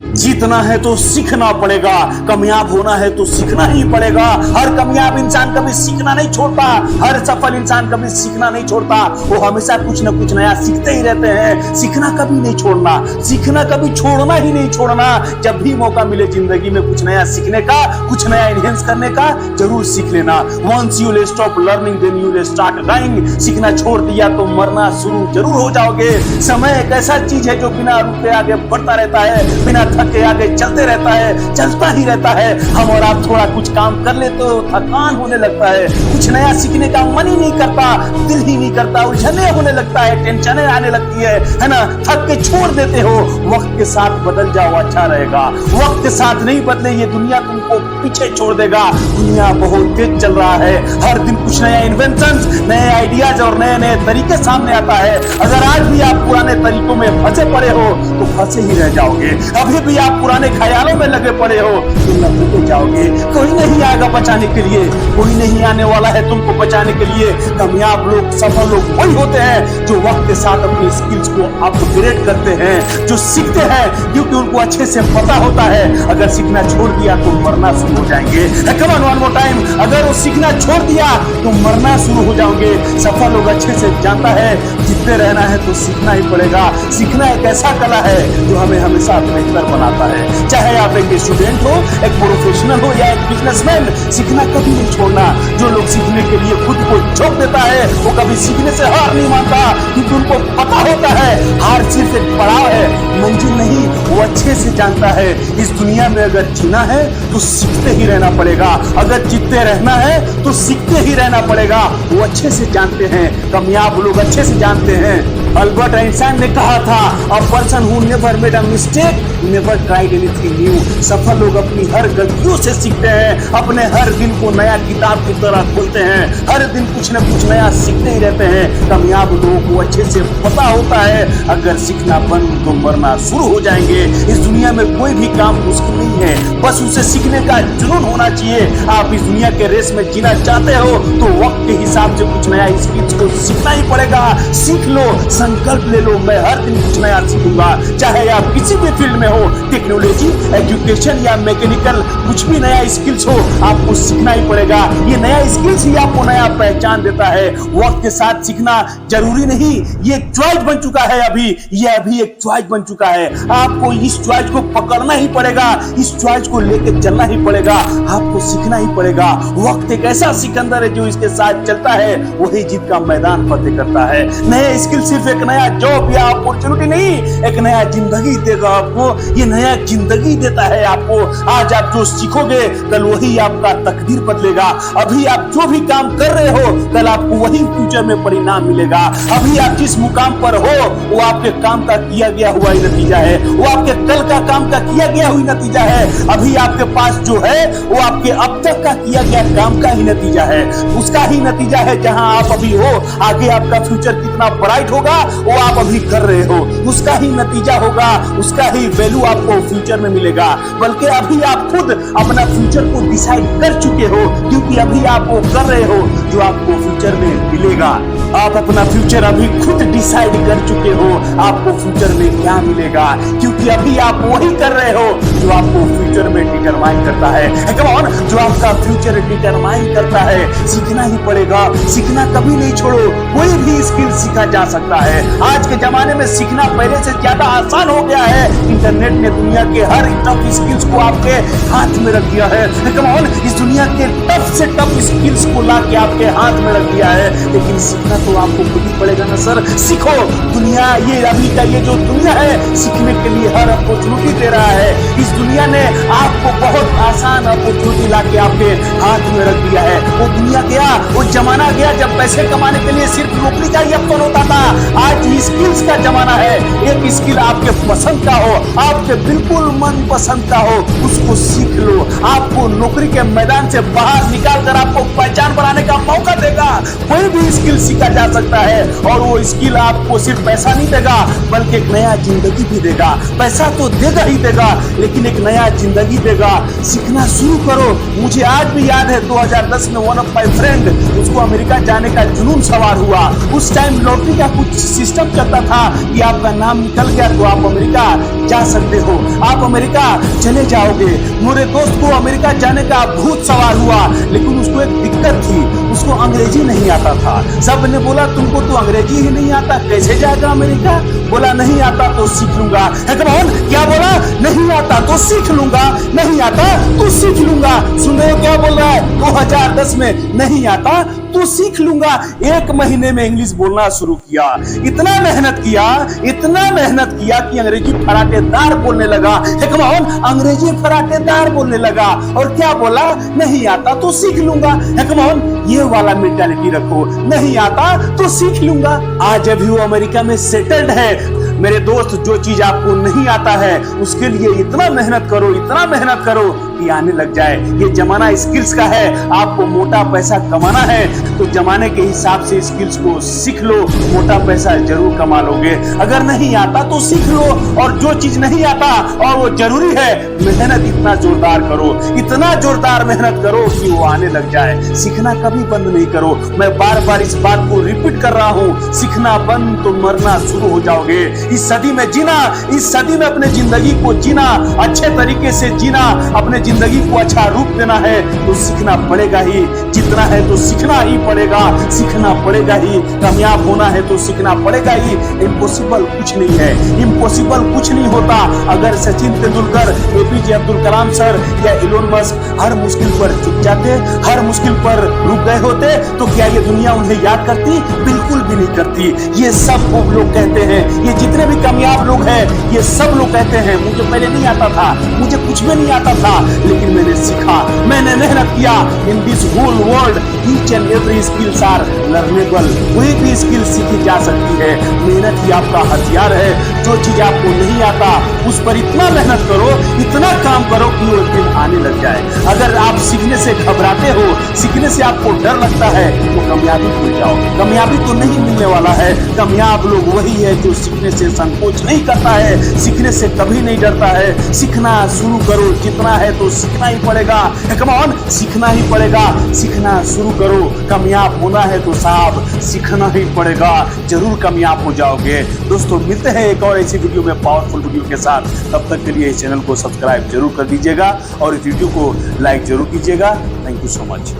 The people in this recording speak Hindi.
जीतना है तो सीखना पड़ेगा, कामयाब होना है तो सीखना ही पड़ेगा। हर कामयाब इंसान कभी सीखना नहीं छोड़ता, हर सफल इंसान कभी सीखना नहीं छोड़ता। वो हमेशा कुछ ना कुछ नया सीखते ही रहते हैं। सीखना कभी नहीं छोड़ना, सीखना कभी छोड़ना ही नहीं छोड़ना। जब भी मौका मिले जिंदगी में कुछ नया सीखने का, कुछ नया इनहेंस करने का, जरूर सीख लेना। Once you will stop learning then you will start dying. सीखना छोड़ दिया तो मरना शुरू जरूर हो जाओगे। समय एक ऐसा चीज है जो बिना रुके आगे बढ़ता रहता है, बिना थके आगे चलते रहता है, चलता ही रहता है। हम और आप थोड़ा कुछ काम कर ले तो थकान होने लगता है, कुछ नया सीखने का मन ही नहीं करता, दिल ही नहीं करता, उलझने होने लगता है, टेंशनें आने लगती है ना। थक के छोड़ देते हो। वक्त के साथ बदल जाओ, अच्छा रहेगा। वक्त के साथ नहीं बदले ये दुनिया तुमको पीछे छोड़ देगा। दुनिया बहुत तेज चल रहा है, हर दिन कुछ नया इन्वेंशंस, नए आइडियाज और नए नए तरीके सामने आता है। अगर आज भी आप पुराने तरीकों में फंसे पड़े हो तो फंसे ही रह जाओगे। अभी भी आप पुराने ख्यालों में लगे पड़े हो तो लपटे जाओगे। कोई नहीं आएगा बचाने के लिए, कोई नहीं आने वाला है तुमको बचाने के लिए। कामयाब लोग, सफल लोग वही होते हैं जो वक्त के साथ अपनी स्किल्स को अपग्रेड करते हैं, जो सीखते हैं क्योंकि उनको अच्छे से पता होता है अगर सीखना छोड़ दिया तो मरना शुरू हो जाएंगे। Come on one more time, अगर वो सीखना छोड़ दिया तो मरना शुरू हो जाओगे। सफल लोग अच्छे से जानता है जीतते रहना है तो सीखना ही पड़ेगा। सीखना एक ऐसा कला है जो हमें हमेशा बेहतर बनाता है। चाहे आप एक स्टूडेंट हो, एक प्रोफेशनल हो या एक बिजनेसमैन, सीखना कभी नहीं छोड़ना। जो लोग सीखने के लिए खुद को झोंक देता है वो कभी सीखने से हार नहीं मानता, क्योंकि उनको पता होता है हार सिर्फ एक पड़ाव है, मंजिल नहीं। वो अच्छे से जानता है इस दुनिया में अगर जीना है तो सीखते ही रहना पड़ेगा, अगर जीतते रहना है तो सीखते ही रहना पड़ेगा। वो अच्छे से जानते हैं, कामयाब लोग अच्छे से जानते हैं। अल्बर्ट आइंस्टाइन ने कहा था, a person who never made a mistake never tried anything new. सफल लोग अपनी हर गलतियों से सीखते हैं, अपने हर दिन को नया किताब की तरह खोलते हैं, हर दिन कुछ न कुछ नया सीखते ही रहते हैं। कामयाब लोगों को अच्छे से पता होता है अगर सीखना बंद तो मरना शुरू हो जाएंगे। इस दुनिया में कोई भी काम मुश्किल नहीं है, बस उसे सीखने का जुनून होना चाहिए। आप इस दुनिया के रेस में जीना चाहते हो तो वक्त के हिसाब से कुछ नया स्किल्स को सीखना ही पड़ेगा। सीख लो, संकल्प ले लो, मैं हर दिन कुछ नया सीखूंगा। चाहे आप किसी भी फील्ड में हो, टेक्नोलॉजी, एजुकेशन या मैकेनिकल, कुछ भी नया स्किल्स हो, आपको सीखना ही पड़ेगा। ये नया स्किल्स ही आपको नया पहचान देता है। वक्त के साथ सीखना जरूरी नहीं, ये एक चॉइस बन चुका है। ये अभी एक चॉइस बन चुका है। आपको इस चॉइस को पकड़ना ही पड़ेगा, इस चॉइस को लेकर चलना ही पड़ेगा, आपको सीखना ही पड़ेगा। वक्त एक ऐसा सिकंदर है जो इसके साथ चलता है वही जीत का मैदान फतेह करता है। नए स्किल सिर्फ एक नया जॉब या अपॉर्चुनिटी नहीं, एक नया जिंदगी देगा आपको। ये नया जिंदगी देता है आपको। आज आप जो सीखोगे कल वही आपका तकदीर बदलेगा। अभी आप जो भी काम कर रहे हो कल आपको वही फ्यूचर में परिणाम मिलेगा। अभी आप जिस मुकाम पर हो वो आपके काम का किया गया हुआ ही नतीजा है, वो आपके कल का काम का किया गया हुआ नतीजा है। अभी आपके पास जो है वो आपके अब तक का किया गया काम का ही नतीजा है, उसका ही नतीजा है जहां आप अभी हो। आगे आपका फ्यूचर कितना ब्राइट होगा वो आप अभी कर रहे हो, उसका ही नतीजा होगा, उसका ही वैल्यू आपको फ्यूचर में मिलेगा। बल्कि अभी आप खुद अपना फ्यूचर को डिसाइड कर चुके हो, क्योंकि अभी आप वो कर रहे हो जो आपको फ्यूचर में मिलेगा। आप अपना फ्यूचर अभी खुद डिसाइड कर चुके हो, आपको फ्यूचर में क्या मिलेगा, क्योंकि अभी आप वही कर रहे हो जो आपको फ्यूचर में डिटरमाइन करता है। कम ऑन, जो आपका फ्यूचर डिटरमाइन करता है। सीखना ही पड़ेगा, सीखना कभी नहीं छोड़ो। कोई भी स्किल सीखा जा सकता है। आज के जमाने में सीखना पहले से ज्यादा आसान हो गया है। इंटरनेट ने दुनिया के हर टफ स्किल्स को आपके हाथ में रख दिया है। कम ऑन, इस दुनिया के टफ से टफ स्किल्स को ला के आपके हाथ में रख दिया है। लेकिन सीखना तो आपको खुद ही पड़ेगा ना सर। सीखो। दुनिया, ये अभी का ये जो दुनिया है सीखने के लिए हर अपॉर्चुनिटी दे रहा है। इस दुनिया ने आपको बहुत आसान अपॉर्चुनिटी ला के आपके हाथ में रख दिया है। वो दुनिया गया, वो जमाना गया जब पैसे कमाने के लिए सिर्फ नौकरी का ही ऑप्शन होता था। आज स्किल्स का जमाना है। एक स्किल आपके पसंद का हो, आपके बिल्कुल मन पसंद का हो, उसको सीख लो। आपको नौकरी के मैदान से बाहर निकाल कर आपको पहचान बनाने का मौका देगा। कोई भी स्किल सीखा सीखा जा सकता है। और वो स्किल आपको सिर्फ पैसा नहीं देगा बल्कि एक नया जिंदगी भी देगा। पैसा तो देगा ही देगा लेकिन एक नया जिंदगी देगा। सीखना शुरू करो। मुझे आज भी याद है 2010 में वन ऑफ माय फ्रेंड, उसको अमेरिका जाने का जुनून सवार हुआ। उस टाइम लॉटरी का कुछ सिस्टम चलता था कि आपका नाम निकल गया तो आप अमेरिका जा सकते हो, आप अमेरिका चले जाओगे। मेरे दोस्त को अमेरिका जाने का भूत सवार हुआ लेकिन उसको एक दिक्कत थी, उसको अंग्रेजी नहीं आता था। सब ने बोला तुमको तो अंग्रेजी ही नहीं आता, कैसे जाएगा अमेरिका? बोला नहीं आता तो सीख लूंगा। कौन क्या बोला? नहीं आता तो सीख लूंगा, नहीं आता तो सीख लूंगा। सुन रहे हो क्या बोल रहा है? 2010 में नहीं आता तो सीख लूंगा। एक महीने में इंग्लिश बोलना शुरू किया। इतना मेहनत किया कि अंग्रेजी फराटेदार बोलने लगा। कौन? अंग्रेजी फराटेदार बोलने लगा। और क्या बोला? नहीं आता तो सीख लूंगा। कौन? ये वाला मेंटालिटी रखो, नहीं आता तो सीख लूंगा। आज अभी वो अमेरिका में सेटल्ड है। मेरे दोस्त, जो चीज आपको नहीं आता है उसके लिए इतना मेहनत करो कि आने लग जाए। ये जमाना स्किल्स का है। आपको मोटा पैसा कमाना है तो जमाने के हिसाब से स्किल्स को सीख लो, मोटा पैसा जरूर कमा लोगे। अगर नहीं आता तो सीख लो। और जो चीज नहीं आता और वो जरूरी है, मेहनत इतना जोरदार करो, इतना जोरदार मेहनत करो कि वो आने लग जाए। सीखना कभी बंद नहीं करो। मैं बार बार इस बात को रिपीट कर रहा हूँ, सीखना बंद तो मरना शुरू हो जाओगे। इस सदी में जीना, इस सदी में अपने जिंदगी को जीना, अच्छे तरीके से जीना, अपने जिंदगी को अच्छा रूप देना है तो सीखना पड़ेगा ही। जितना है तो सीखना ही पड़ेगा, सीखना पड़ेगा ही। कामयाब होना है तो सीखना पड़ेगा ही। इम्पॉसिबल कुछ नहीं है, इम्पॉसिबल कुछ नहीं होता। अगर सचिन तेंदुलकर, एपीजे अब्दुल कलाम सर या इलोन मस्क हर मुश्किल पर चुप जाते, हर मुश्किल पर रुक गए होते तो क्या ये दुनिया उन्हें याद करती? बिल्कुल भी नहीं करती। ये सब वो लोग कहते हैं, ये जितने भी कामयाब लोग हैं ये सब लोग कहते हैं मुझे पहले नहीं आता था, मुझे कुछ भी नहीं आता था, लेकिन मैंने सीखा, मैंने मेहनत किया। In this whole world each and every skills are learnable. कोई भी स्किल सीखी जा सकती है। मेहनत ही आपका हथियार है। जो चीज आपको नहीं आता उस पर इतना मेहनत करो, इतना काम करो कि वो दिन आने लग जाए। अगर आप सीखने से घबराते हो, सीखने से आपको डर लगता है तो कामयाबी भूल जाओ। कामयाबी तो नहीं मिलने वाला है। कामयाब लोग वही है जो सीखने से संकोच नहीं करता है, सीखने से कभी नहीं डरता है। सीखना शुरू करो, जितना है तो सीखना ही पड़ेगा। कम ऑन, सीखना ही पड़ेगा, सीखना शुरू करो। कामयाब होना है तो साहब सीखना ही पड़ेगा, जरूर कामयाब हो जाओगे। दोस्तों, मिलते हैं एक और ऐसी वीडियो में, पावरफुल वीडियो के साथ। तब तक के लिए इस चैनल को सब्सक्राइब जरूर कर दीजिएगा और इस वीडियो को लाइक जरूर कीजिएगा। Thank you so much.